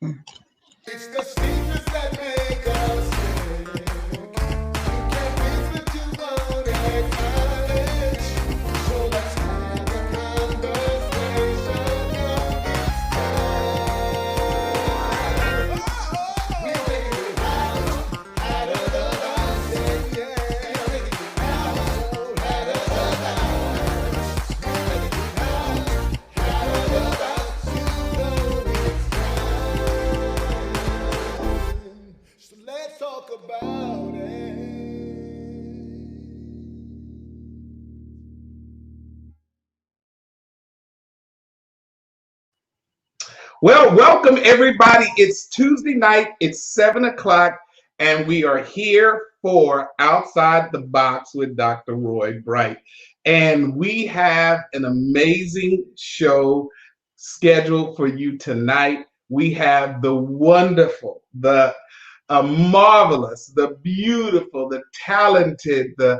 Mm. It's the secrets that make us sick. You can't fix what you won't acknowledge. So let's have a conversation on this time. We're taking it out of the box, yeah. We're taking it out of the box. We're taking it out of the box. You know it's time. So let's talk about it. Well, welcome everybody. It's Tuesday night, it's 7 o'clock, and we are here for Outside the Box with Dr. Roy Bright. And we have an amazing show scheduled for you tonight. We have the wonderful, the marvelous, the beautiful, the talented, the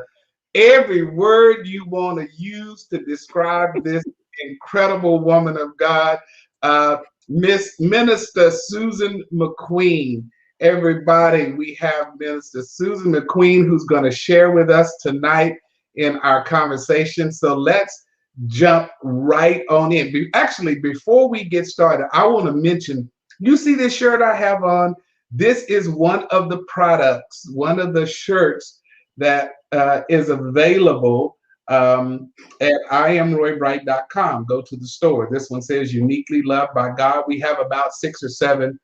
every word you want to use to describe this incredible woman of God. Uh, Miss Minister Susan McQueen. Everybody, we have Minister Susan McQueen who's going to share with us tonight in our conversation. So let's jump right on in. Actually, before we get started, I want to mention you see this shirt I have on? This is one of the products, one of the shirts that is available at iamroybright.com. Go to the store. This one says uniquely loved by God. We have about 6 or 7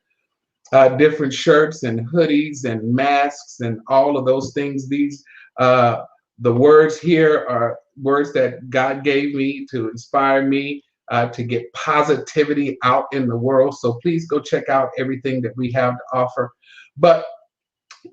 different shirts and hoodies and masks and all of those things. These the words here are words that God gave me to inspire me to get positivity out in the world. So please go check out everything that we have to offer. But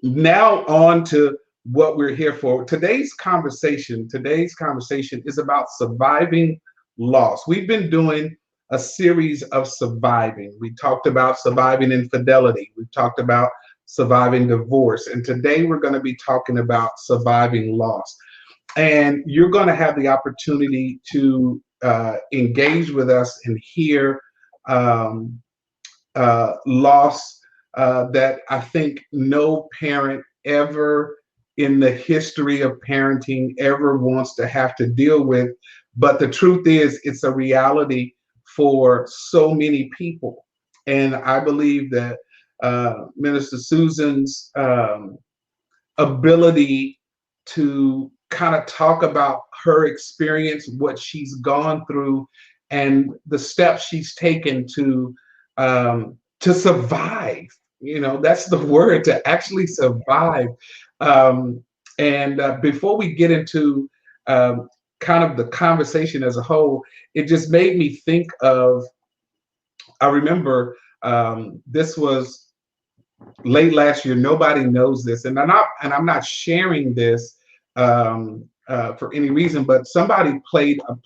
now on to what we're here for. Today's conversation is about surviving loss. We've been doing a series of surviving. We talked about surviving infidelity. We've talked about surviving divorce. And today we're going to be talking about surviving loss. And you're going to have the opportunity to engage with us and hear um, loss that I think no parent ever in the history of parenting ever wants to have to deal with. But the truth is, it's a reality for so many people. And I believe that Minister Susan's ability to kind of talk about her experience, what she's gone through, and the steps she's taken to survive. You know, that's the word, to actually survive. Um, and before we get into kind of the conversation as a whole, it just made me think of. I remember this was late last year. Nobody knows this, and I'm not sharing this for any reason. But somebody played a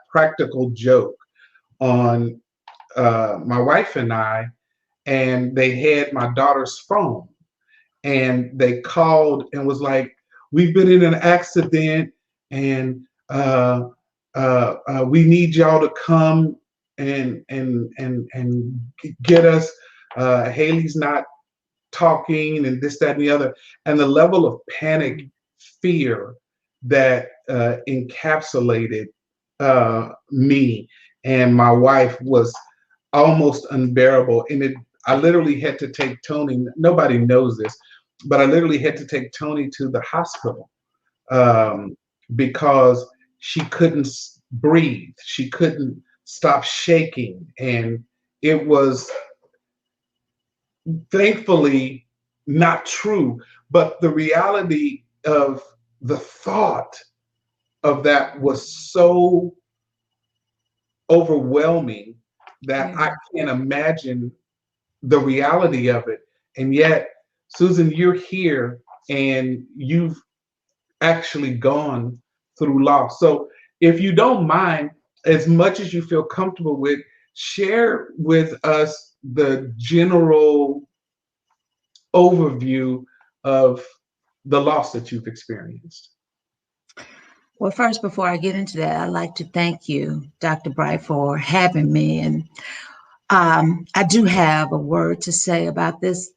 practical joke on my wife and I, and they had my daughter's phone, and they called and was like, "We've been in an accident, and we need y'all to come and get us. Haley's not talking, and this, that, and the other." And the level of panic, fear that encapsulated me and my wife was almost unbearable. And I literally had to take Tony. Nobody knows this, but I literally had to take Tony to the hospital um, because she couldn't breathe. She couldn't stop shaking, and it was thankfully not true. But the reality of the thought of that was so overwhelming that Yeah. I can't imagine the reality of it. And yet, Susan, you're here and you've actually gone through loss. So, if you don't mind, as much as you feel comfortable with, share with us the general overview of the loss that you've experienced. Well, first, before I get into that, I'd like to thank you, Dr. Bright, for having me. And I do have a word to say about this.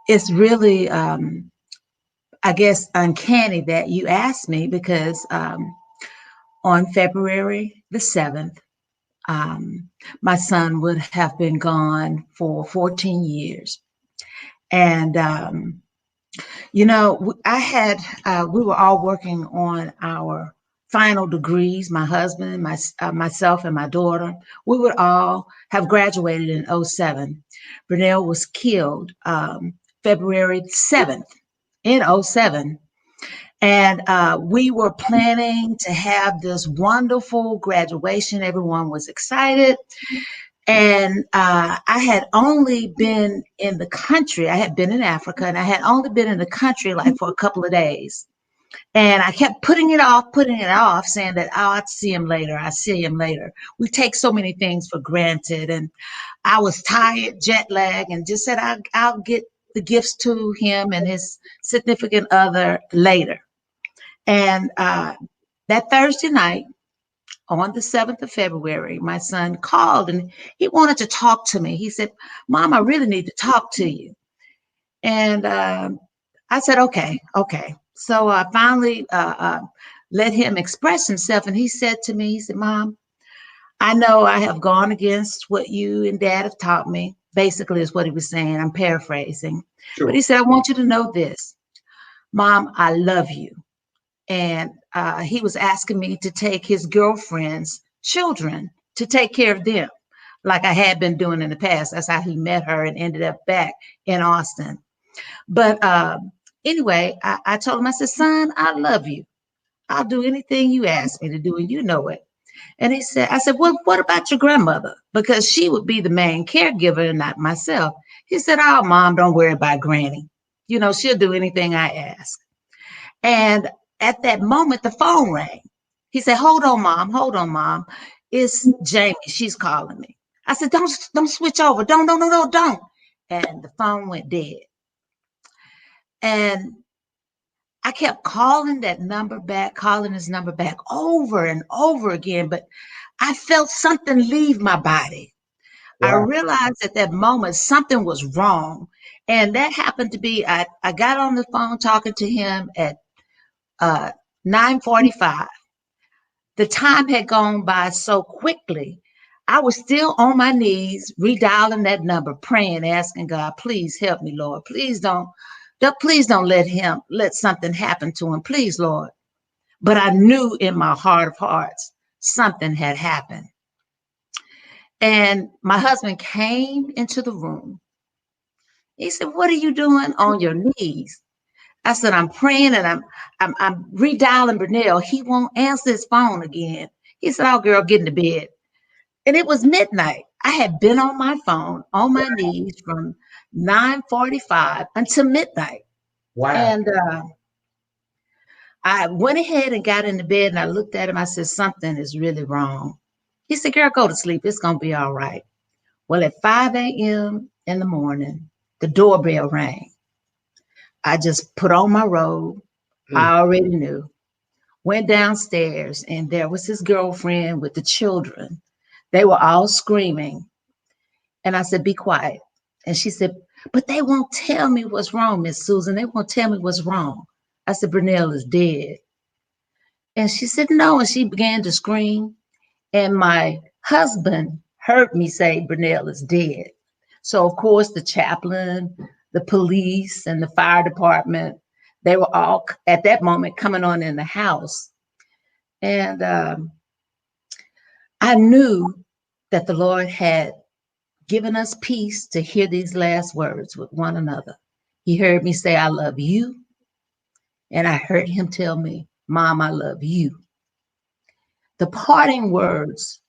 It's really, I guess, uncanny that you asked me because on February the 7th, um, my son would have been gone for 14 years. And, we were all working on our final degrees, my husband, myself, and my daughter. We would all have graduated in '07. Brunel was killed February 7th in '07. And we were planning to have this wonderful graduation. Everyone was excited. And I had only been in the country. I had been in Africa, and I had only been in the country like for a couple of days. And I kept putting it off, saying that, oh, I'd see him later. I'll see him later. We take so many things for granted. And I was tired, jet lag, and just said, I'll get the gifts to him and his significant other later. And that Thursday night, on the 7th of February, my son called and he wanted to talk to me. He said, Mom, I really need to talk to you. And I said, okay, okay. So I finally let him express himself. And he said to me, he said, Mom, I know I have gone against what you and Dad have taught me. Basically, is what he was saying. I'm paraphrasing. Sure. But he said, I want you to know this. Mom, I love you. And he was asking me to take his girlfriend's children to take care of them, like I had been doing in the past. That's how he met her and ended up back in Austin. But anyway, I told him, I said, son, I love you. I'll do anything you ask me to do, and you know it. And he said, I said, well, what about your grandmother? Because she would be the main caregiver and not myself. He said, oh, Mom, don't worry about Granny. You know, she'll do anything I ask. And at that moment, the phone rang. He said, hold on, Mom. It's Jamie. She's calling me. I said, don't switch over. Don't. And the phone went dead. And I kept calling his number back over and over again, but I felt something leave my body. I Wow. realized at that moment something was wrong. And that happened to be, I got on the phone talking to him at 9:45. The time had gone by so quickly. I was still on my knees, redialing that number, praying, asking God, please help me, Lord. Please don't let something happen to him. Please, Lord. But I knew in my heart of hearts, something had happened. And my husband came into the room. He said, what are you doing on your knees? I said, I'm praying and I'm redialing Brunel. He won't answer his phone again. He said, oh, girl, get into bed. And it was midnight. I had been on my phone, on my knees from 9:45 until midnight. Wow. And I went ahead and got into bed and I looked at him. I said, something is really wrong. He said, girl, go to sleep. It's going to be all right. Well, at 5 a.m. in the morning, the doorbell rang. I just put on my robe. I already knew. Went downstairs and there was his girlfriend with the children. They were all screaming. And I said, be quiet. And she said, but they won't tell me what's wrong, Miss Susan. They won't tell me what's wrong. I said, Brunel is dead. And she said, no. And she began to scream. And my husband heard me say, Brunel is dead. So, of course, the chaplain, the police, and the fire department, they were all at that moment coming on in the house. And I knew that the Lord had given us peace to hear these last words with one another. He heard me say, I love you. And I heard him tell me, Mom, I love you. The parting words,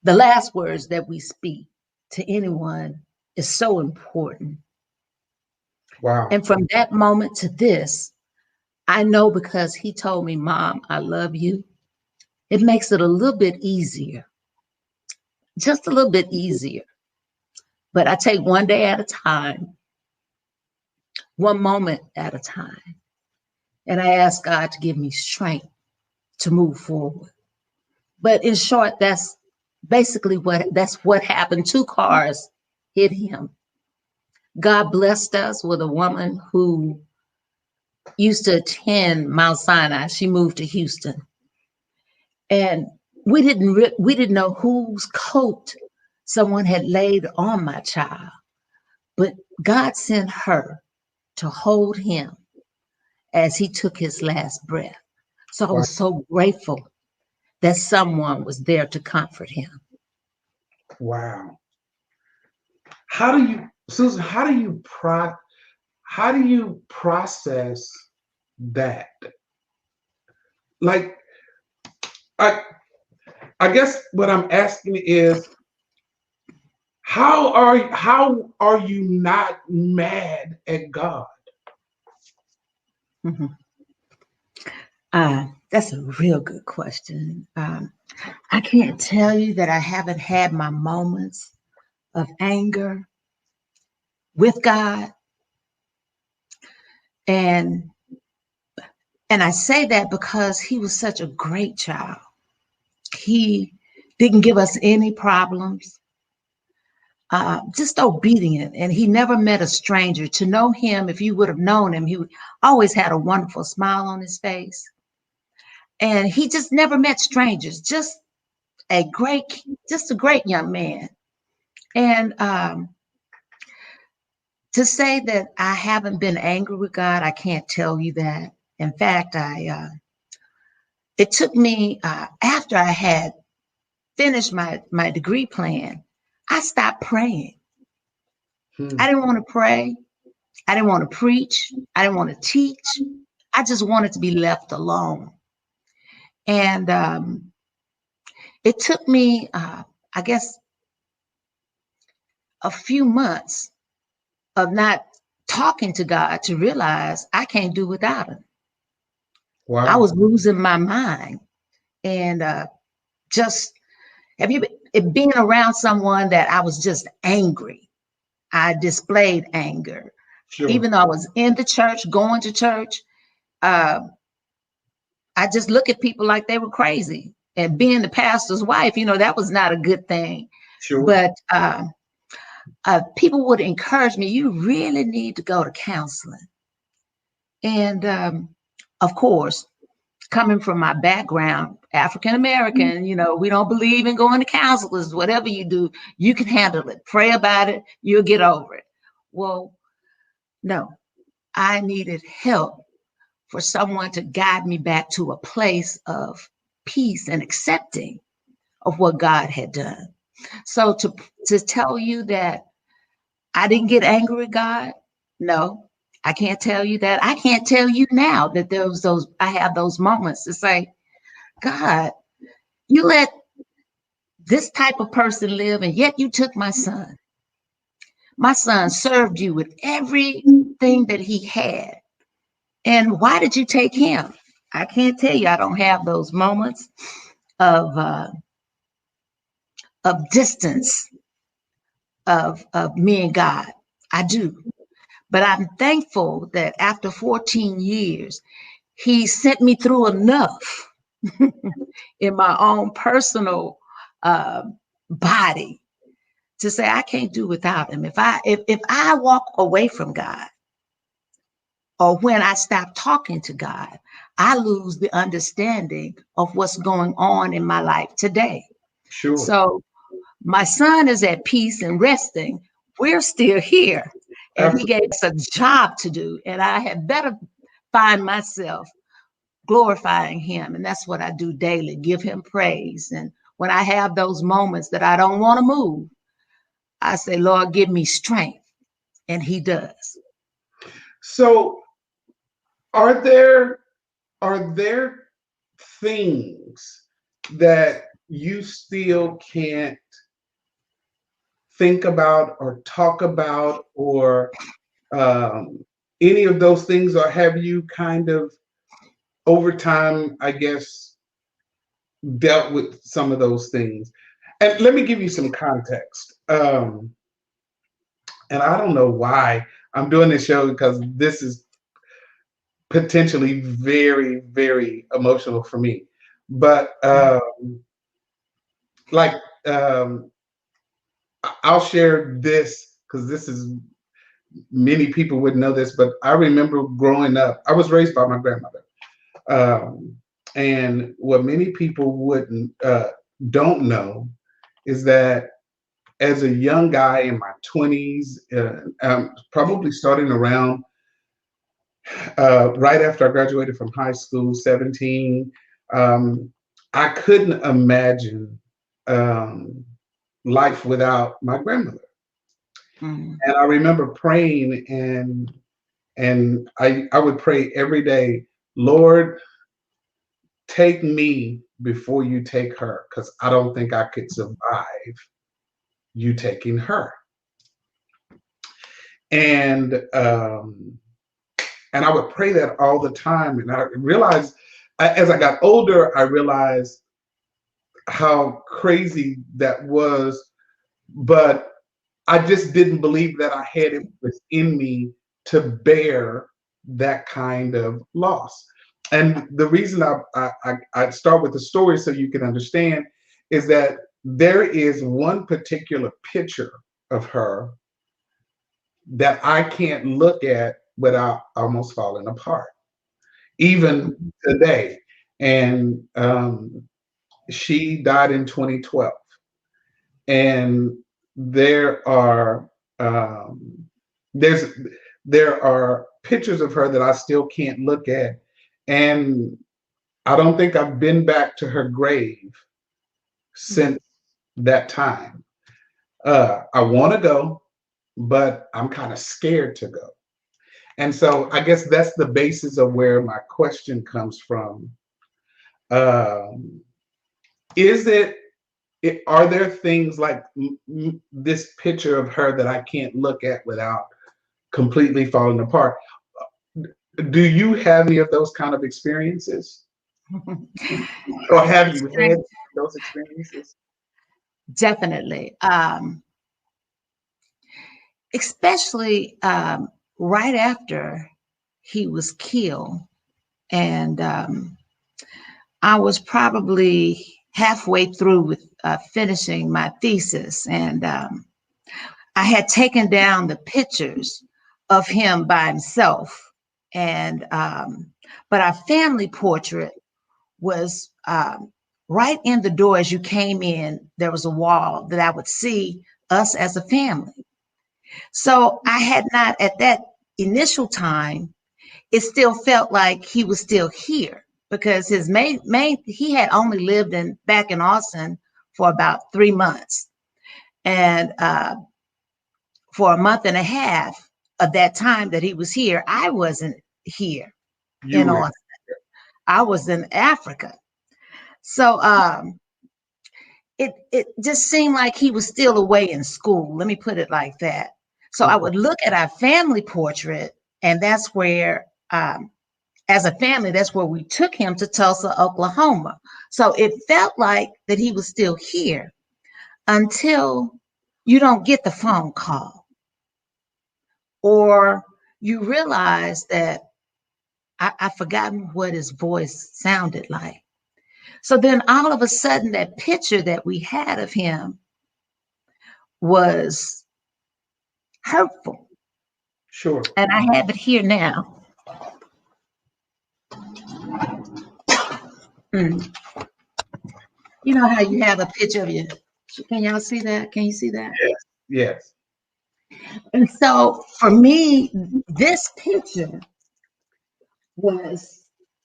the last words that we speak to anyone is so important. Wow. And from that moment to this, I know because he told me, Mom, I love you. It makes it a little bit easier, just a little bit easier. But I take one day at a time, one moment at a time. And I ask God to give me strength to move forward. But in short, that's basically that's what happened. Two cars hit him. God blessed us with a woman who used to attend Mount Sinai. She moved to Houston, and we didn't know whose coat someone had laid on my child, but God sent her to hold him as he took his last breath. So I Wow. was so grateful that someone was there to comfort him. Wow. How do you, Susan, how do you process that? Like, I I guess what I'm asking is, how are you not mad at God? Mhm. That's a real good question. I can't tell you that I haven't had my moments of anger with God, and I say that because He was such a great child. He didn't give us any problems. Just obedient, and He never met a stranger. To know Him, if you would have known Him, He always had a wonderful smile on His face, and He just never met strangers. A great, just a great young man. And to say that I haven't been angry with God, I can't tell you that. In fact, it took me after I had finished my degree plan, I stopped praying. Hmm. I didn't want to pray. I didn't want to preach. I didn't want to teach. I just wanted to be left alone. And it took me, I guess, a few months of not talking to God to realize I can't do without Him. I Wow. was losing my mind. And just have you being around someone that I was just angry? I displayed anger, Sure. even though I was in the church, going to church. Uh, I just look at people like they were crazy. And being the pastor's wife, that was not a good thing. Sure. But people would encourage me, you really need to go to counseling. And of course, coming from my background, African American, we don't believe in going to counselors. Whatever you do, you can handle it. Pray about it, you'll get over it. Well, no, I needed help for someone to guide me back to a place of peace and accepting of what God had done. So to tell you that I didn't get angry with God, no, I can't tell you that. I can't tell you now that there was those I have those moments to say, God, you let this type of person live, and yet you took my son. My son served you with everything that he had. And why did you take him? I can't tell you I don't have those moments of distance of me and God. I do. But I'm thankful that after 14 years, he sent me through enough in my own personal uh, body to say I can't do without him. If I walk away from God, or when I stop talking to God, I lose the understanding of what's going on in my life today. Sure. So my son is at peace and resting. We're still here. And he Absolutely. gave us a job to do. And I had better find myself glorifying him. And that's what I do daily, give him praise. And when I have those moments that I don't want to move, I say, Lord, give me strength. And he does. So are there things that you still can't think about or talk about, or um, any of those things, or have you kind of over time, I guess, dealt with some of those things? And let me give you some context. And I don't know why I'm doing this show, because this is potentially very emotional for me. But like um, I'll share this because this is many people would know this, but I remember growing up. I was raised by my grandmother, um, and what many people wouldn't don't know is that as a young guy in my 20s, probably starting around right after I graduated from high school, 17, um, I couldn't imagine um, life without my grandmother. Mm. And I remember praying, and I would pray every day, Lord, take me before you take her, because I don't think I could survive you taking her. And and I would pray that all the time. And I realized as I got older, I realized how crazy that was. But I just didn't believe that I had it within me to bear that kind of loss. And the reason I start with the story so you can understand is that there is one particular picture of her that I can't look at without almost falling apart, even today. And she died in 2012. And there are um, there's there are pictures of her that I still can't look at, and I don't think I've been back to her grave since that time. I want to go, but I'm kind of scared to go. And so I guess that's the basis of where my question comes from. Um, is are there things like this picture of her that I can't look at without completely falling apart? Do you have any of those kind of experiences, or have you had those experiences? Definitely. Especially right after he was killed. And I was probably halfway through with finishing my thesis. And I had taken down the pictures of him by himself. And but our family portrait was right in the door as you came in. There was a wall that I would see us as a family. So I had not, at that initial time, it still felt like he was still here because his main he had only lived in back in Austin for about 3 months. And for a month and a half of that time that he was here, I wasn't here You in were. Austin. I was in Africa. So it just seemed like he was still away in school. Let me put it like that. So I would look at our family portrait, and that's where, as a family, that's where we took him to Tulsa, Oklahoma. So it felt like that he was still here until you don't get the phone call or you realize that I've forgotten what his voice sounded like. So then all of a sudden, that picture that we had of him was hurtful. Sure. And I have it here now. Mm. You know how you have a picture of you. Can y'all see that? Can you see that? Yes. Yes. And so for me, this picture was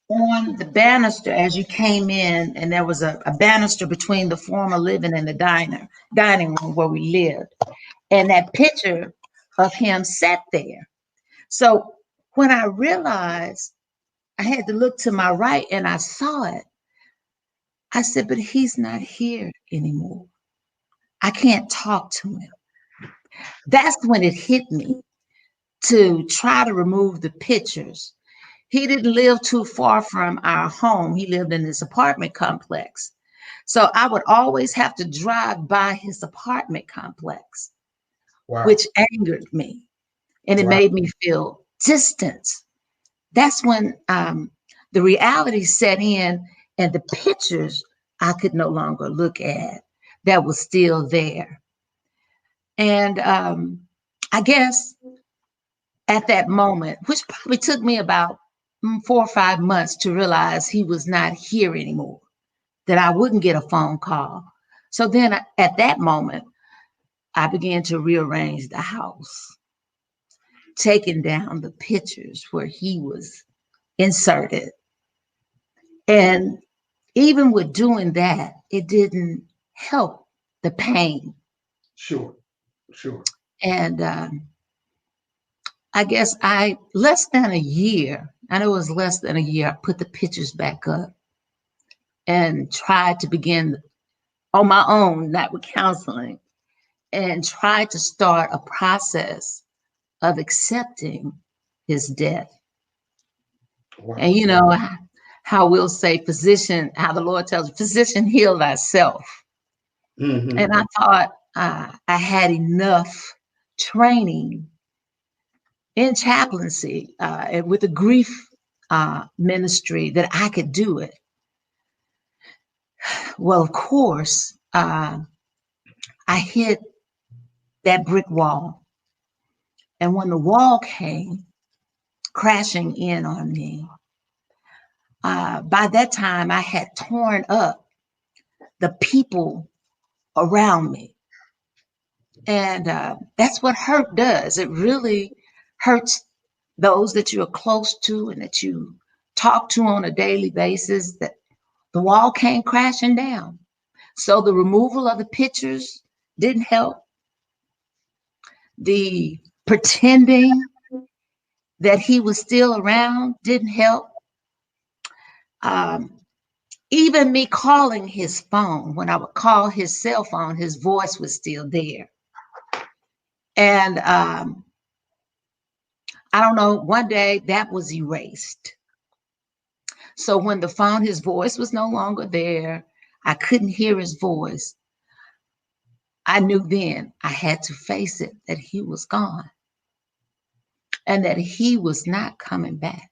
on the banister as you came in, and there was a banister between the former living and the dining room where we lived. And that picture of him sat there. So when I realized I had to look to my right and I saw it, I said, but he's not here anymore. I can't talk to him. That's when it hit me to try to remove the pictures. He didn't live too far from our home. He lived in this apartment complex. So I would always have to drive by his apartment complex, Wow. which angered me. And it Wow. made me feel distance. That's when the reality set in, and the pictures I could no longer look at that was still there. And I guess at that moment, which probably took me about 4 or 5 months to realize he was not here anymore, that I wouldn't get a phone call. So then at that moment, I began to rearrange the house, taking down the pictures where he was inserted. And even with doing that, it didn't help the pain. Sure. Sure. And I guess less than a year, I know it was less than a year, I put the pictures back up and tried to begin on my own, not with counseling, and tried to start a process of accepting his death. And Wow. you know how we'll say, physician, how the Lord tells, physician, heal thyself. And Hmm. I thought I had enough training in chaplaincy and with the grief ministry that I could do it. Well, of course, I hit that brick wall. And when the wall came crashing in on me, by that time I had torn up the people around me. And that's what hurt does. It really hurts those that you are close to and that you talk to on a daily basis, that the wall came crashing down. So the removal of the pictures didn't help. The pretending that he was still around didn't help. Um, Even me calling his phone, when I would call his cell phone, his voice was still there. And I don't know, one day that was erased. So when the phone, his voice was no longer there, I couldn't hear his voice. I knew then I had to face it, that he was gone and that he was not coming back.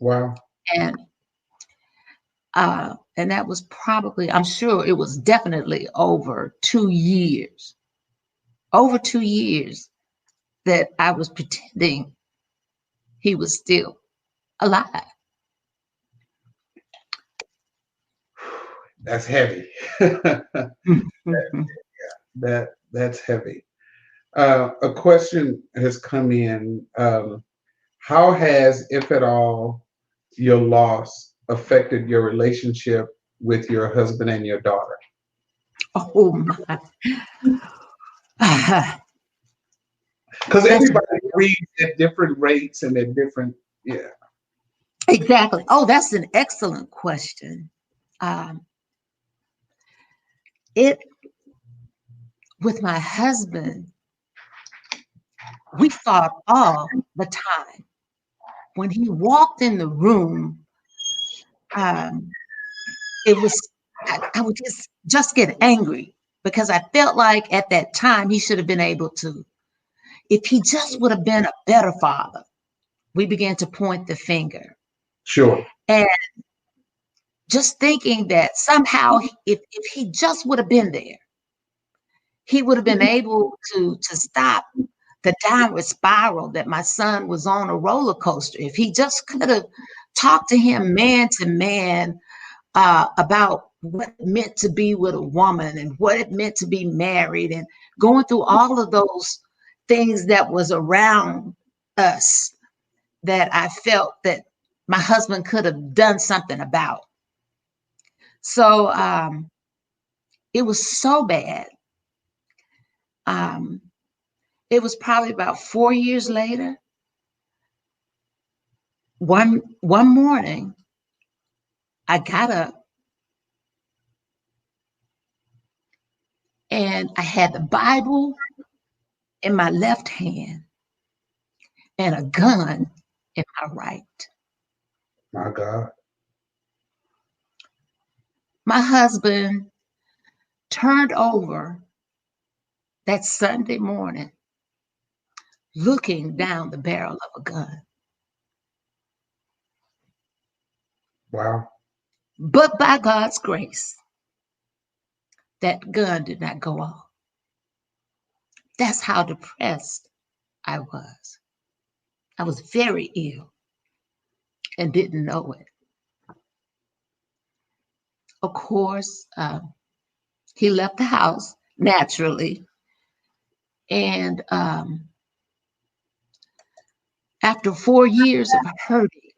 Wow. And and that was probably, I'm sure it was definitely over 2 years that I was pretending he was still alive. That's heavy. That's heavy. A question has come in. How has, if at all, your loss affected your relationship with your husband and your daughter? Oh my. Because That's everybody grieves at different rates and at different, yeah. exactly. Oh, that's an excellent question. Um, it with my husband, we fought all the time. When he walked in the room, um, it was I would just get angry because I felt like at that time he should have been able to, if he just would have been a better father. We began to point the finger Sure. and just thinking that somehow if he just would have been there, he would have been able to stop the downward spiral that my son was on, a roller coaster. If he just could have talked to him man to man about what it meant to be with a woman and what it meant to be married and going through all of those things that was around us, that I felt that my husband could have done something about. So it was so bad. Um, it was probably about 4 years later. One morning, I got up and I had the Bible in my left hand and a gun in my right. My God. My husband turned over that Sunday morning looking down the barrel of a gun. Wow. But by God's grace, that gun did not go off. That's how depressed I was. I was very ill and didn't know it. Of course, he left the house naturally. And after 4 years of hurting,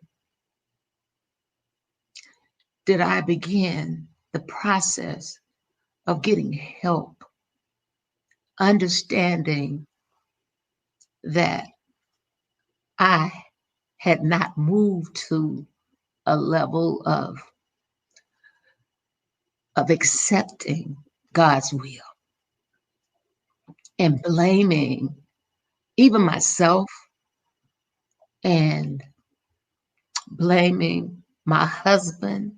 did I begin the process of getting help, understanding that I had not moved to a level of accepting God's will and blaming even myself and blaming my husband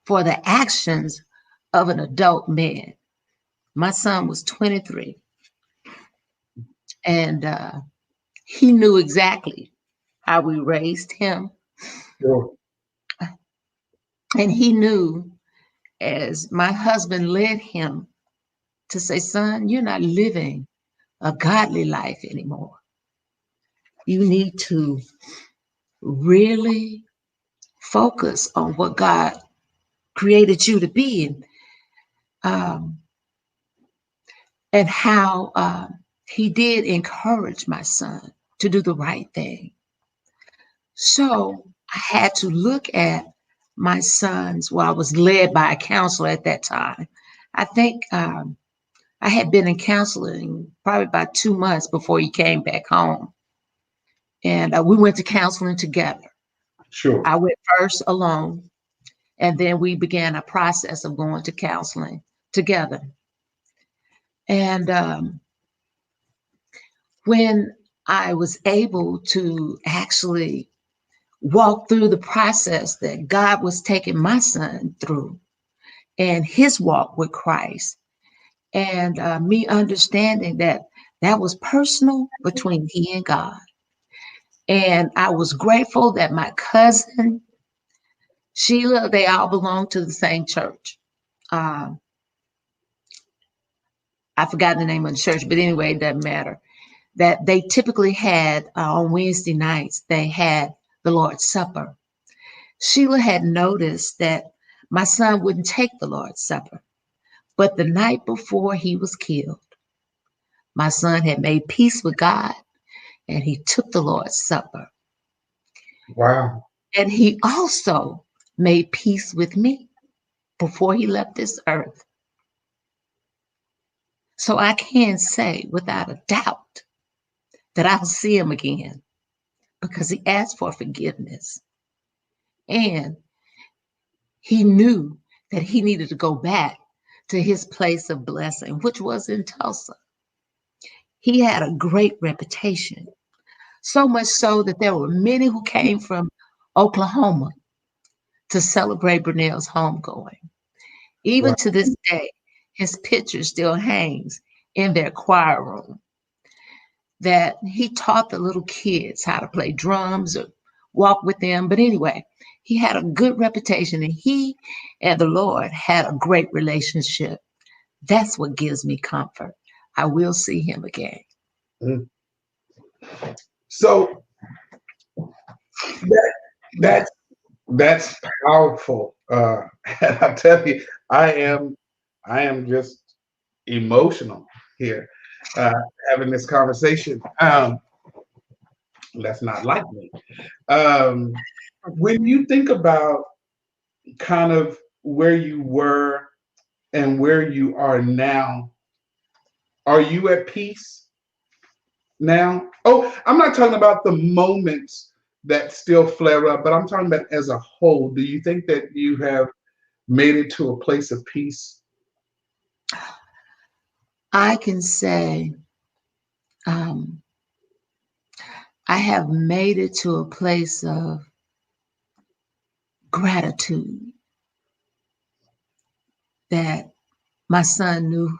for the actions of an adult man. My son was 23, and he knew exactly how we raised him. Sure. And he knew as my husband led him to say, son, you're not living a godly life anymore. You need to really focus on what God created you to be, um, and how he did encourage my son to do the right thing. So I had to look at my son's, well, I was led by a counselor at that time. I think I had been in counseling probably about 2 months before he came back home. And we went to counseling together. Sure. I went first alone, and then we began a process of going to counseling together. And when I was able to actually walk through the process that God was taking my son through and his walk with Christ, and me understanding that that was personal between he and God. And I was grateful that my cousin, Sheila, they all belong to the same church. Um, I forgot the name of the church, but anyway, it doesn't matter. That they typically had on Wednesday nights, they had the Lord's Supper. Sheila had noticed that my son wouldn't take the Lord's Supper. But the night before he was killed, my son had made peace with God and he took the Lord's Supper. Wow. And he also made peace with me before he left this earth. So I can say without a doubt that I'll see him again because he asked for forgiveness. And he knew that he needed to go back to his place of blessing, which was in Tulsa. He had a great reputation, so much so that there were many who came from Oklahoma to celebrate Brunel's homegoing. Even Wow. to this day, his picture still hangs in their choir room. That he taught the little kids how to play drums or walk with them. But anyway, he had a good reputation and he and the Lord had a great relationship. That's what gives me comfort. I will see him again. Mm. So that that's that's powerful. And I tell you, I am I am just emotional here, uh, having this conversation. That's not like me. Um, when you think about kind of where you were and where you are now, are you at peace now? Oh, I'm not talking about the moments that still flare up, but I'm talking about as a whole. Do you think that you have made it to a place of peace? I can say um, I have made it to a place of gratitude that my son knew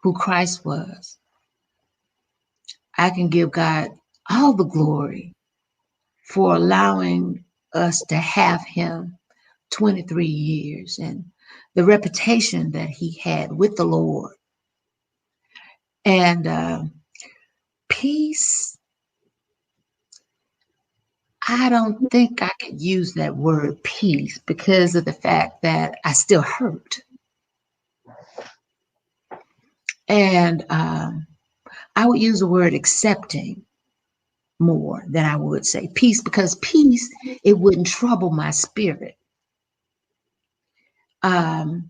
who Christ was. I can give God all the glory for allowing us to have him 23 years and the reputation that he had with the Lord. And peace, I don't think I could use that word peace because of the fact that I still hurt. And I would use the word accepting more than I would say peace, because peace, it wouldn't trouble my spirit. Um,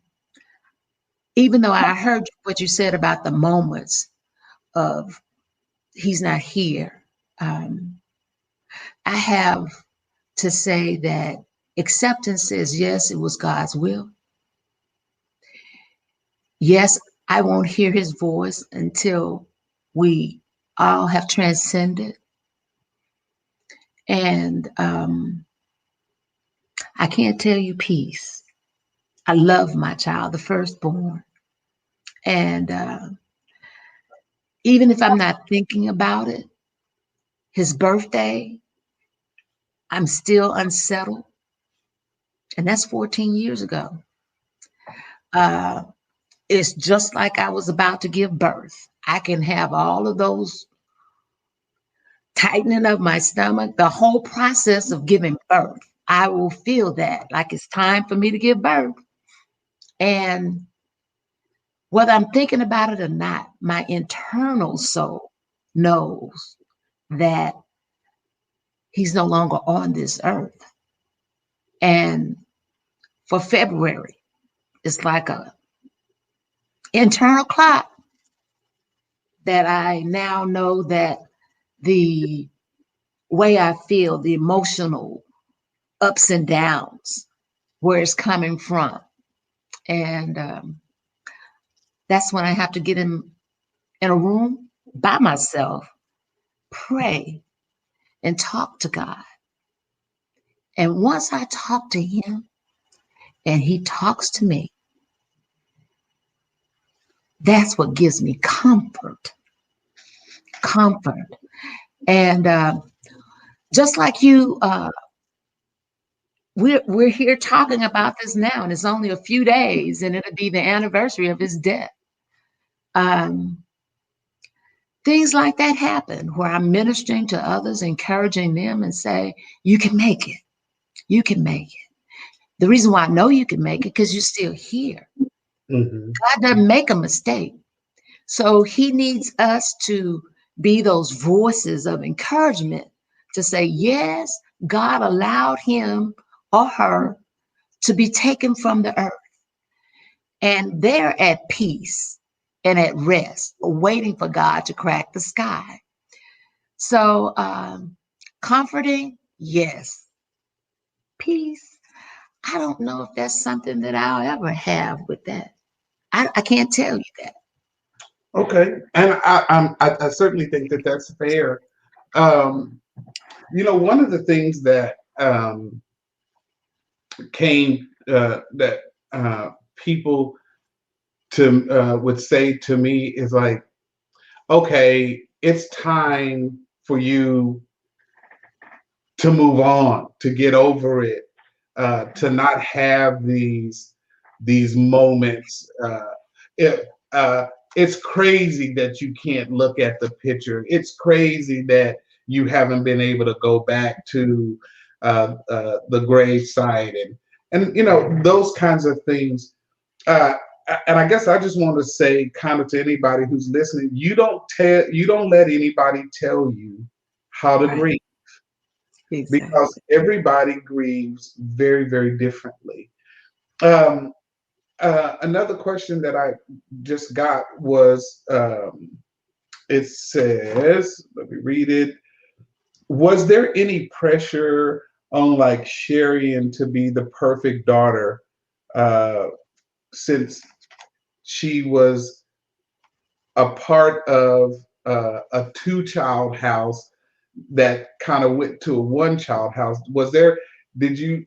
Even though I heard what you said about the moments of he's not here, I have to say that acceptance says, yes, it was God's will. Yes, I won't hear his voice until we all have transcended. And I can't tell you peace. I love my child, the firstborn. And even if I'm not thinking about it, his birthday, I'm still unsettled. And that's 14 years ago. Uh, it's just like I was about to give birth. I can have all of those tightening of my stomach, the whole process of giving birth. I will feel that like it's time for me to give birth. And whether I'm thinking about it or not, my internal soul knows that he's no longer on this earth. And for February, it's like a internal clock that I now know that the way I feel, the emotional ups and downs, where it's coming from. And that's when I have to get in a room by myself, pray, and talk to God. And once I talk to him and he talks to me, that's what gives me comfort. Comfort. And just like you, we're here talking about this now, and it's only a few days, and it'll be the anniversary of his death. Um, Things like that happen where I'm ministering to others, encouraging them, and say, "You can make it. You can make it." The reason why I know you can make it because you're still here. Mhm. God doesn't make a mistake, so He needs us to be those voices of encouragement to say, "Yes, God allowed him or her to be taken from the earth, and they're at peace and at rest, waiting for God to crack the sky." So, comforting, yes. Peace, I don't know if that's something that I'll ever have with that. I can't tell you that. Okay, and I certainly think that that's fair. Um, one of the things that came that people to would say to me is like, okay, it's time for you to move on, to get over it, to not have these moments. It, it's crazy that you can't look at the picture. It's crazy that you haven't been able to go back to the grave site and those kinds of things. Uh, and I guess I just want to say, kind of to anybody who's listening, you don't let anybody tell you how to Right. grieve, because Exactly. everybody grieves very, very differently. Um, Another question that I just got was, it says, let me read it. Was there any pressure on like Sharian to be the perfect daughter, uh, since she was a part of a two-child house that kind of went to a one-child house? Was there, did you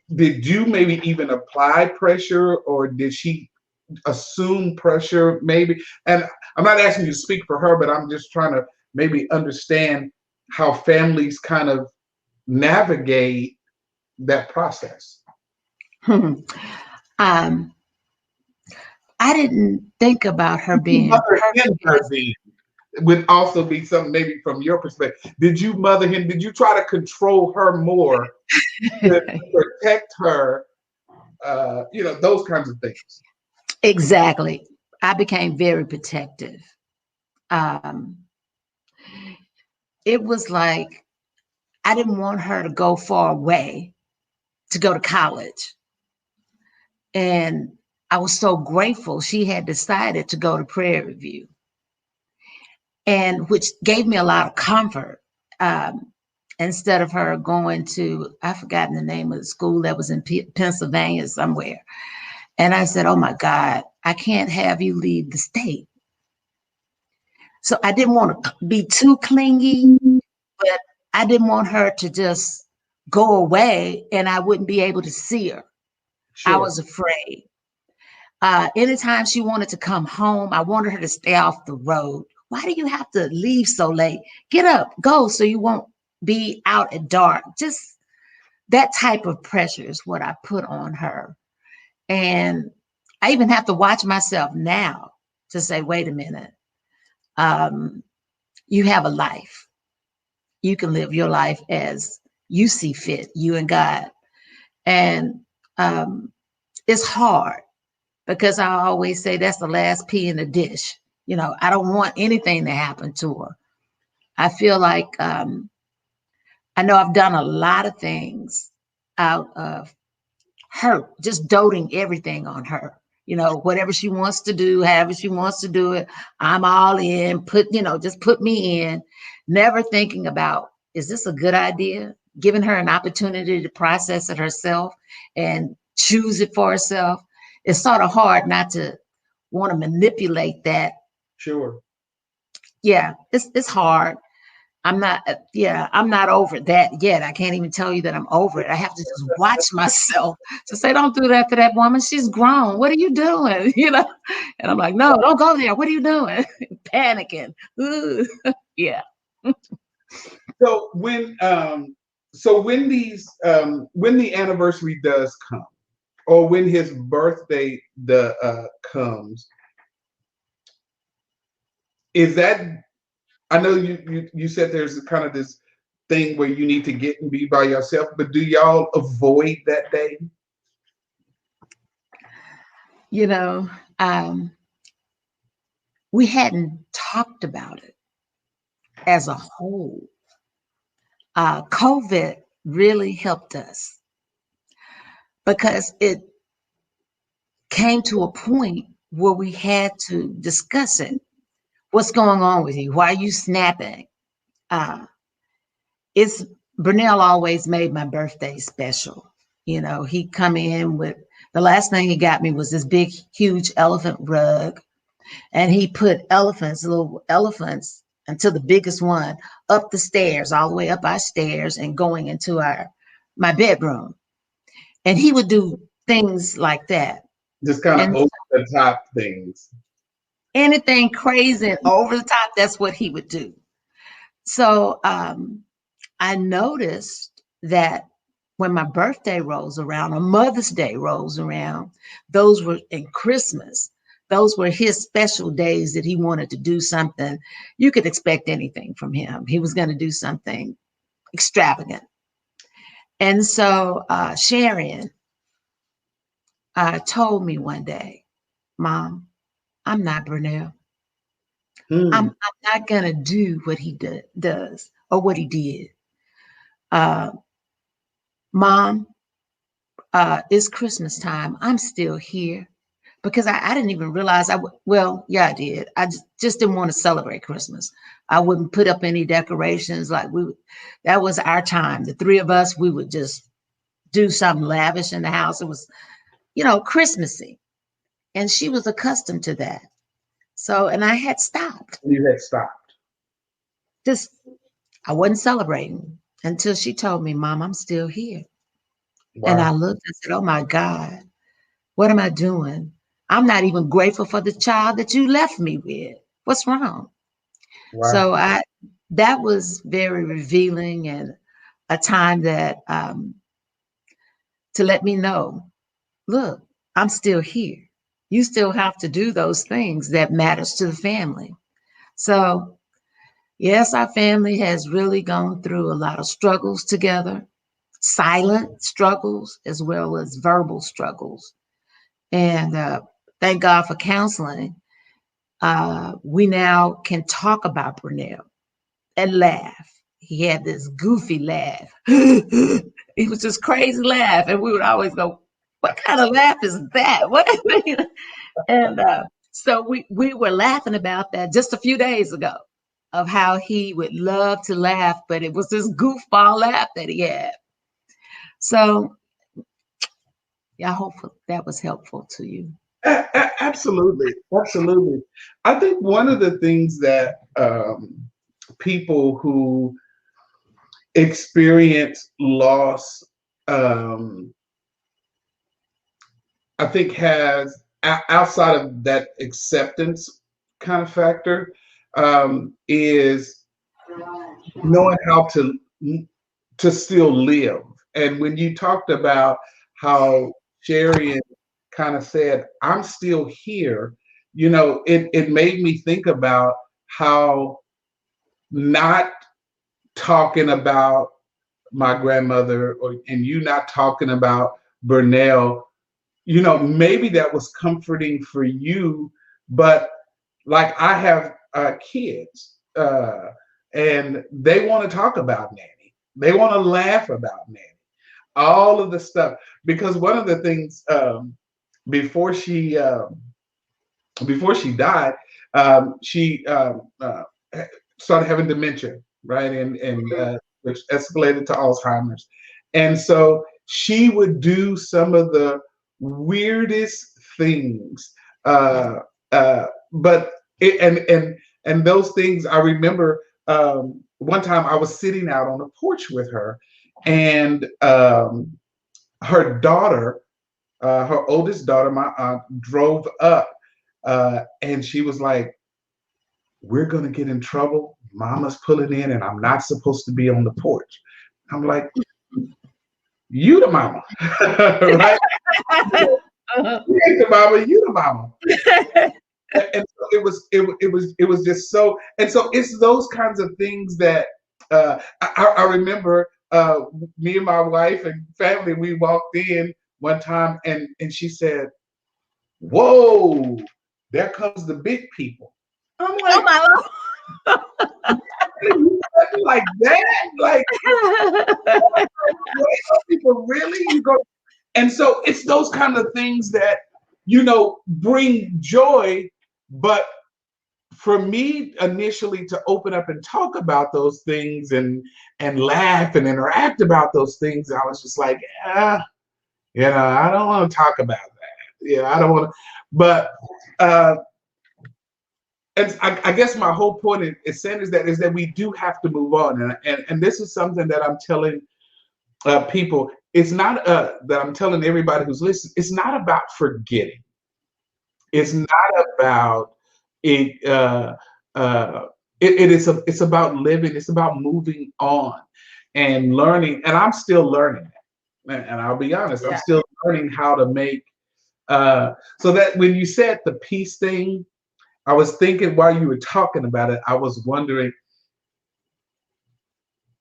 maybe even apply pressure, or did she assume pressure maybe? And I'm not asking you to speak for her, but I'm just trying to maybe understand how families kind of navigate that process. um, I didn't think about her being Mother perfect him her then would also be something maybe from your perspective. Did you mother him? Did you try to control her more to because protect her? Those kinds of things. exactly. I became very protective. Um, it was like I didn't want her to go far away to go to college. And I was so grateful she had decided to go to Prairie View, and which gave me a lot of comfort. Um, Instead of her going to, I've forgotten the name of the school that was in Pennsylvania somewhere. And I said, oh my God, I can't have you leave the state. So I didn't want to be too clingy, but I didn't want her to just go away and I wouldn't be able to see her. I Sure, was afraid. Anytime she wanted to come home, I wanted her to stay off the road. Why do you have to leave so late? Get up, go so you won't be out at dark. Just that type of pressure is what I put on her. And I even have to watch myself now to say, wait a minute, um, you have a life. You can live your life as you see fit, you and God. And um, it's hard because I always say that's the last pea in the dish. You know, I don't want anything to happen to her. I feel like I know I've done a lot of things out of her, just doting everything on her. You know, whatever she wants to do, however she wants to do it, I'm all in. Just put me in. Never thinking about, is this a good idea? Giving her an opportunity to process it herself and choose it for herself. It's sort of hard not to want to manipulate that. sure. Yeah, it's hard. I'm not over that yet. I can't even tell you that I'm over it. I have to just watch myself to say, don't do that to that woman. She's grown. What are you doing? And I'm like, no, don't go there. What are you doing? Panicking. Ooh. Yeah. So when the anniversary does come, or when his birthday comes, is that, I know you said there's kind of this thing where you need to get and be by yourself, but do y'all avoid that day? You know, um, we hadn't talked about it as a whole. COVID really helped us because it came to a point where we had to discuss it. What's going on with you? Why are you snapping? Uh, it's Burnell always made my birthday special. You know, he'd come in with the last thing he got me was this big, huge elephant rug, and he put little elephants, until the biggest one, up the stairs, all the way up our stairs, and going into my bedroom. And he would do things like that, Just kind of and over the top things. anything crazy and over the top. That's what he would do. So I noticed that when my birthday rolls around or Mother's Day rolls around, and Christmas, those were his special days that he wanted to do something. You could expect anything from him. He was going to do something extravagant. And so Sharon told me one day, Mom, I'm not Burnell. Hmm. I'm not going to do what he does or what he did. Uh, Mom, it's Christmas time. I'm still here because I didn't even realize well, yeah, I did. I just didn't want to celebrate Christmas. I wouldn't put up any decorations that was our time. The three of us, we would just do something lavish in the house. It was, Christmassy. And she was accustomed to that. So, and I had stopped. You had stopped. Just, I wasn't celebrating until she told me, Mom, I'm still here. And Wow. I looked and said, oh my God, what am I doing? I'm not even grateful for the child that you left me with. What's wrong? Wow. So that was very revealing and a time that to let me know, look, I'm still here. You still have to do those things that matters to the family. So yes, our family has really gone through a lot of struggles together, silent struggles as well as verbal struggles. And thank God for counseling. We now can talk about Brunel and laugh. He had this goofy laugh. He was just crazy laugh. And we would always go, what kind of laugh is that? What? And so we were laughing about that just a few days ago of how he would love to laugh, but it was this goofball laugh that he had. So yeah, I hope that was helpful to you. Absolutely, absolutely. I think one of the things that people who experience loss, um, I think has outside of that acceptance kind of factor, is knowing how to still live. And when you talked about how Sherry kind of said, I'm still here, it made me think about how not talking about my grandmother and you not talking about Burnell, maybe that was comforting for you, but like I have kids, and they want to talk about Nanny. They want to laugh about Nanny. All of the stuff, because one of the things before she before she died, she started having dementia, right, and which escalated to Alzheimer's, and so she would do some of the weirdest things, uh, but and those things I remember. One time I was sitting out on the porch with her, and her daughter, her oldest daughter, my aunt, drove up, and she was like, "We're gonna get in trouble. Mama's pulling in, and I'm not supposed to be on the porch." I'm like, "You the mama, right? You ain't the mama. You the mama." And so it was just so, and so it's those kinds of things that I remember, me and my wife and family, we walked in one time, and she said, "Whoa, there comes the big people." I'm Oh like, my like that, like Lord. people really, you go, and so it's those kind of things that bring joy, but for me initially to open up and talk about those things and laugh and interact about those things, I was just like, I don't want to talk about that. I don't want to, but uh, and I guess my whole point is saying is that we do have to move on, and this is something that I'm telling people. It's not that I'm telling everybody who's listening. It's not about forgetting. It's not about it. It's about living. It's about moving on and learning. And I'm still learning. And I'll be honest, I'm Yeah. still learning how to make. So that when you said the peace thing, I was thinking while you were talking about it, I was wondering,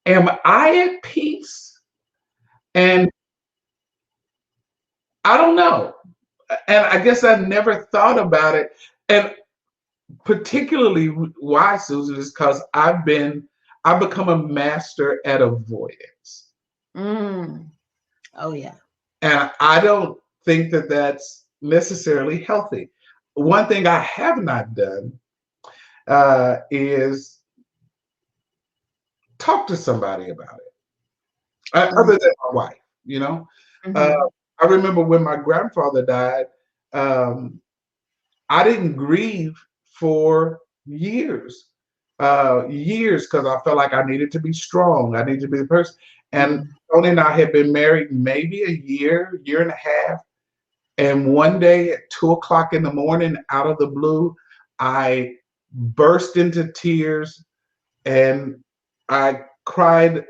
am I at peace? And I don't know. And I guess I never thought about it. And particularly why, Susan, is because I've become a master at avoidance. Mm. Oh yeah. And I don't think that that's necessarily healthy. One thing I have not done is talk to somebody about it, other than my wife, you know. Uh, Mm-hmm. I remember when my grandfather died, um, I didn't grieve for years, years, because I felt like I needed to be strong. I needed to be the person. And Mm. Tony and I had been married maybe a year, year and a half. And one day at 2 o'clock in the morning, out of the blue, I burst into tears and I cried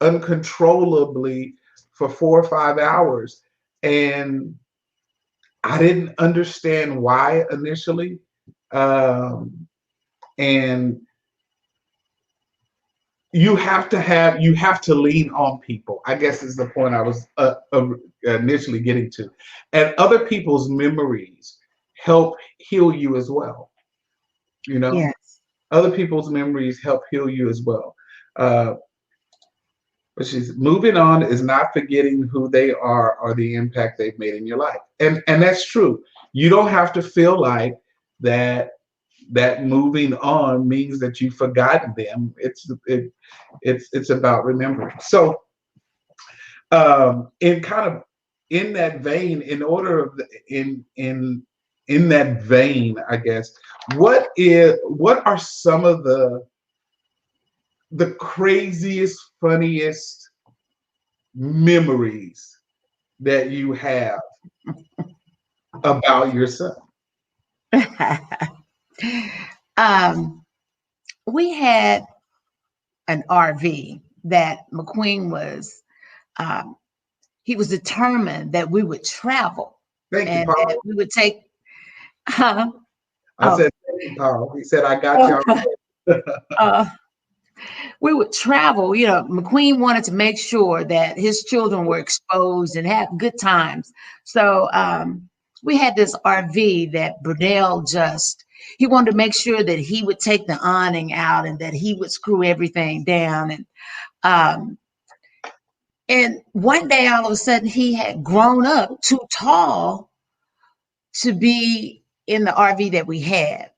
uncontrollably for 4 or 5 hours. And I didn't understand why initially. Um, and you have to lean on people, I guess, is the point I was initially getting to. And other people's memories help heal you as well, you know. Yes. Other people's memories help heal you as well. uh, but she's moving on is not forgetting who they are or the impact they've made in your life, and that's true. You don't have to feel like that moving on means that you've forgotten them. It's about remembering. So, in kind of in that vein, in order of in that vein, I guess, what are some of the craziest, funniest memories that you have about your son? um, we had an RV that McQueen was, um, he was determined that we would travel Thank you, and that Paul. we would take, uh, I oh, said, thank you, Paul. He said, I got you. uh, we would travel. You know, McQueen wanted to make sure that his children were exposed and have good times. So we had this RV that Burnell just, he wanted to make sure that he would take the awning out and that he would screw everything down. Um, and one day, all of a sudden, he had grown up too tall to be in the RV that we had.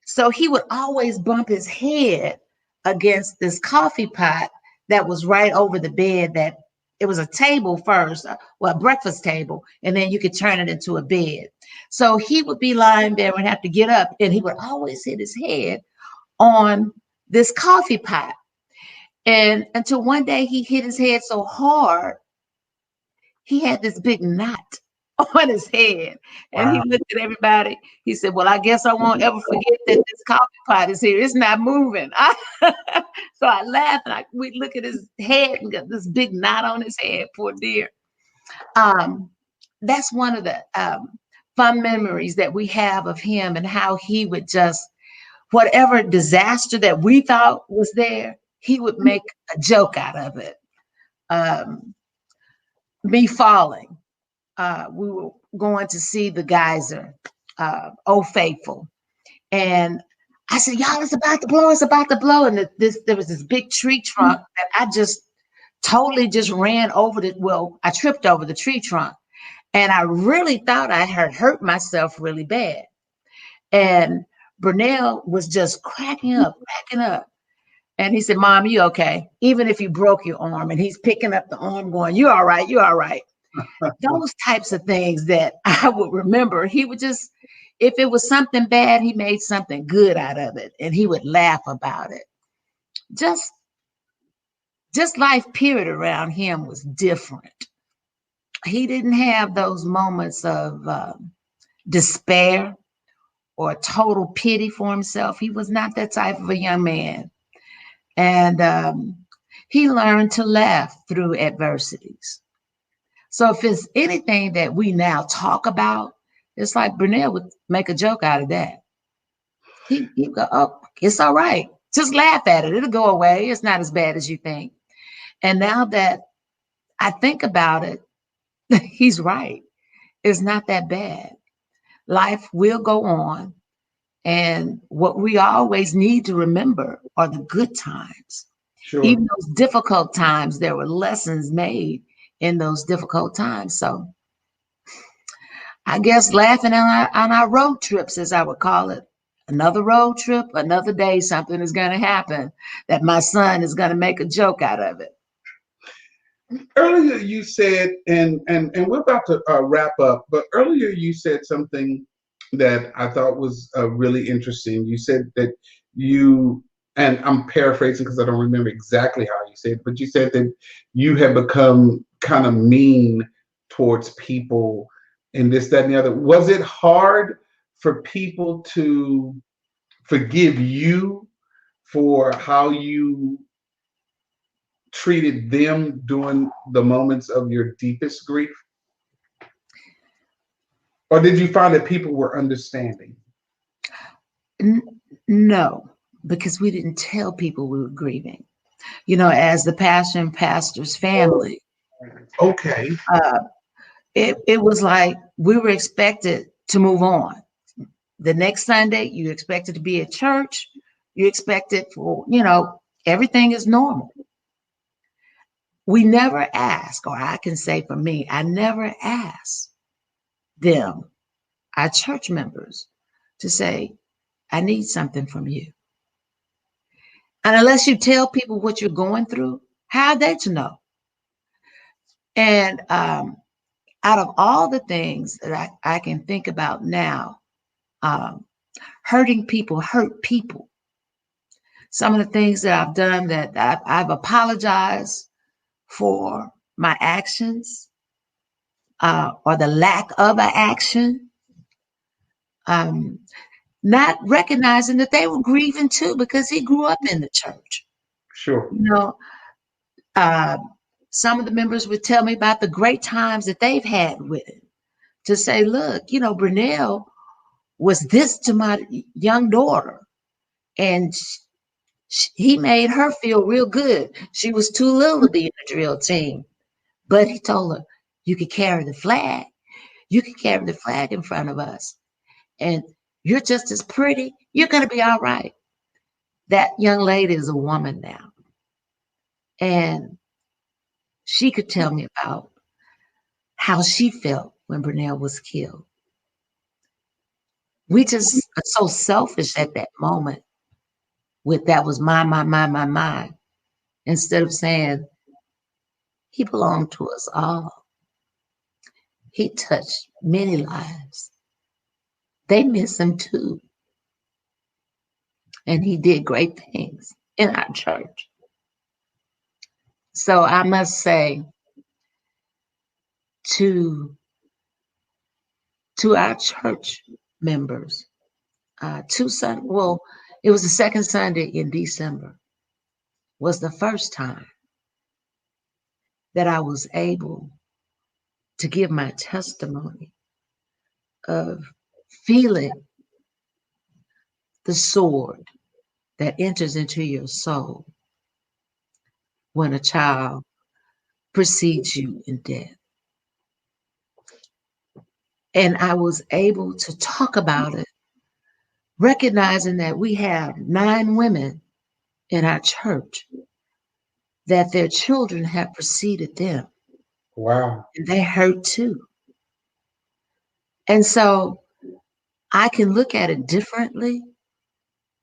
So he would always bump his head against this coffee pot that was right over the bed. That it was a table first, well, a breakfast table, and then you could turn it into a bed. So he would be lying there and have to get up, and he would always hit his head on this coffee pot. And until one day he hit his head so hard he had this big knot on his head. And he Wow. looked at everybody. He said, well, I guess I won't ever forget that this coffee pot is here. It's not moving. So I laughed and we look at his head and got this big knot on his head, poor dear. Um, that's one of the fun memories that we have of him and how he would just, whatever disaster that we thought was there, he would make a joke out of it. Um, me falling. We were going to see the geyser, Old Faithful. And I said, y'all, it's about to blow, it's about to blow. And there was this big tree trunk that I just totally just ran over well, I tripped over the tree trunk. And I really thought I had hurt myself really bad. And Burnell was just cracking up, cracking up. And he said, Mom, you okay? Even if you broke your arm. And he's picking up the arm going, you all right, you all right. Those types of things that I would remember. He would just, if it was something bad, he made something good out of it and he would laugh about it. Just just life period around him was different. He didn't have those moments of despair or total pity for himself. He was not that type of a young man. And he learned to laugh through adversities. So if it's anything that we now talk about, it's like Burnell would make a joke out of that. He'd go, oh, it's all right. Just laugh at it. It'll go away. It's not as bad as you think. And now that I think about it, he's right. It's not that bad. Life will go on. And what we always need to remember are the good times. Sure. Even those difficult times, there were lessons made in those difficult times. So I guess laughing on our road trips, as I would call it, another road trip, another day, something is going to happen that my son is going to make a joke out of it. Earlier you said, and we're about to wrap up, but earlier you said something that I thought was really interesting. You said that you, and I'm paraphrasing because I don't remember exactly how you said, but you said that you have become kind of mean towards people and this, that, and the other. Was it hard for people to forgive you for how you treated them during the moments of your deepest grief? Or did you find that people were understanding? No, because we didn't tell people we were grieving. You know, as the pastor and pastor's family, Okay, uh, it was like we were expected to move on. The next Sunday, you expected to be at church. You expected for, everything is normal. We never ask, or I can say for me, I never asked them, our church members, to say, I need something from you. And unless you tell people what you're going through, how are they to know? And out of all the things that I can think about now, um, hurting people hurt people. Some of the things that I've done that I've apologized for my actions or the lack of an action, um, not recognizing that they were grieving too because he grew up in the church. sure. You know, uh, some of the members would tell me about the great times that they've had with him to say, look, Brunel was this to my young daughter. And he made her feel real good. She was too little to be in the drill team. But he told her, you could carry the flag. You can carry the flag in front of us. And you're just as pretty. You're going to be all right. That young lady is a woman now. And she could tell me about how she felt when Brunel was killed. We just are so selfish at that moment with that was my, instead of saying he belonged to us all. He touched many lives. They miss him too. And he did great things in our church. So I must say to our church members, it was the second Sunday in December was the first time that I was able to give my testimony of feeling the sword that enters into your soul when a child precedes you in death. And I was able to talk about it, recognizing that we have 9 women in our church that their children have preceded them Wow. and they hurt too. And so I can look at it differently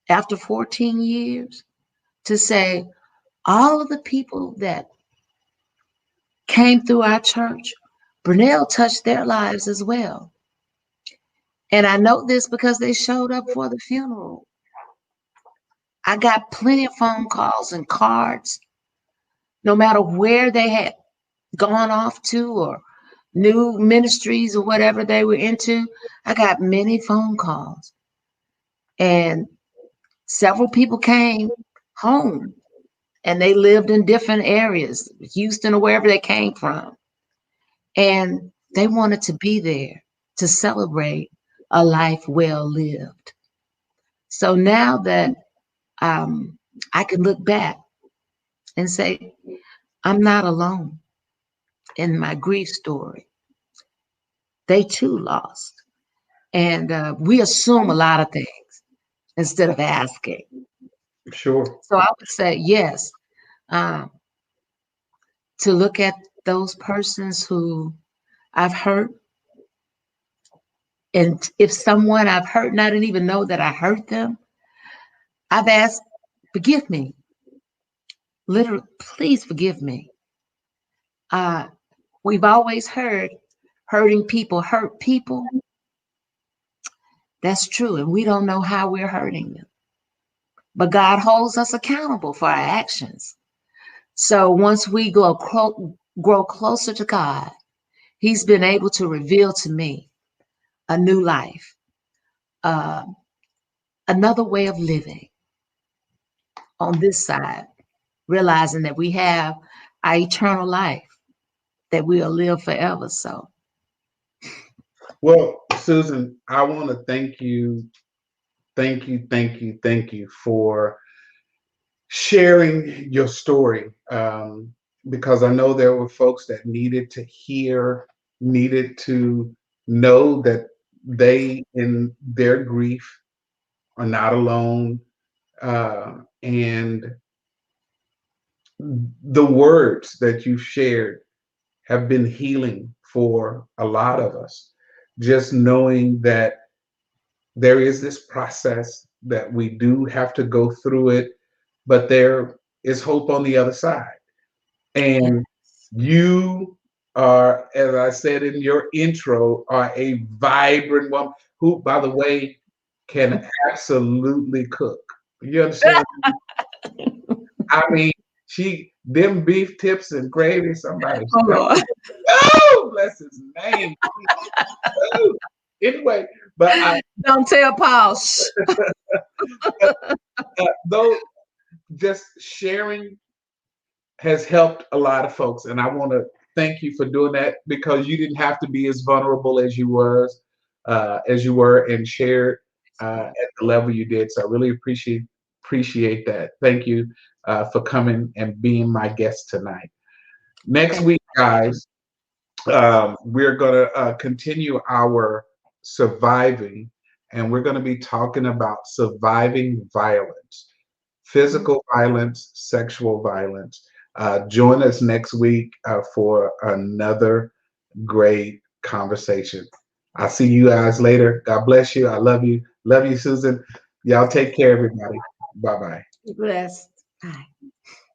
after 14 years to say all of the people that came through our church, Brunel touched their lives as well. And I know this because they showed up for the funeral. I got plenty of phone calls and cards, no matter where they had gone off to or new ministries or whatever they were into. I got many phone calls. And several people came home and they lived in different areas, Houston or wherever they came from. And they wanted to be there to celebrate a life well lived. So now that I can look back and say, I'm not alone in my grief story. They too lost. And we assume a lot of things instead of asking. Sure. So I would say, yes, um, to look at those persons who I've hurt. And if someone I've hurt and I didn't even know that I hurt them, I've asked, forgive me. Literally, please forgive me. Uh, we've always heard hurting people hurt people. That's true. And we don't know how we're hurting them. But God holds us accountable for our actions. So once we grow closer to God, He's been able to reveal to me a new life, uh, another way of living on this side, realizing that we have our eternal life that we'll live forever. So, Well, Susan, I want to thank you for sharing your story, because I know there were folks that needed to hear, needed to know that they, in their grief, are not alone. And the words that you shared have been healing for a lot of us. Just knowing that there is this process, that we do have to go through it, but there is hope on the other side. Yeah. And you are, as I said in your intro, are a vibrant woman who, by the way, can absolutely cook. You understand? I mean, she them beef tips and gravy. Somebody, Oh Lord. oh, bless his name. Oh. Anyway, but Don't tell Paul. Shh. though just sharing has helped a lot of folks, and I want to thank you for doing that, because you didn't have to be as vulnerable as you were, and shared at the level you did. So I really appreciate that. Thank you for coming and being my guest tonight. Next Thank week, guys, we're going to continue our surviving, and we're going to be talking about surviving violence, you. physical violence, sexual violence. Join us next week for another great conversation. I'll see you guys later. God bless you. I love you. Love you, Susan. Y'all take care, everybody. Bye bye. Be blessed. Bye.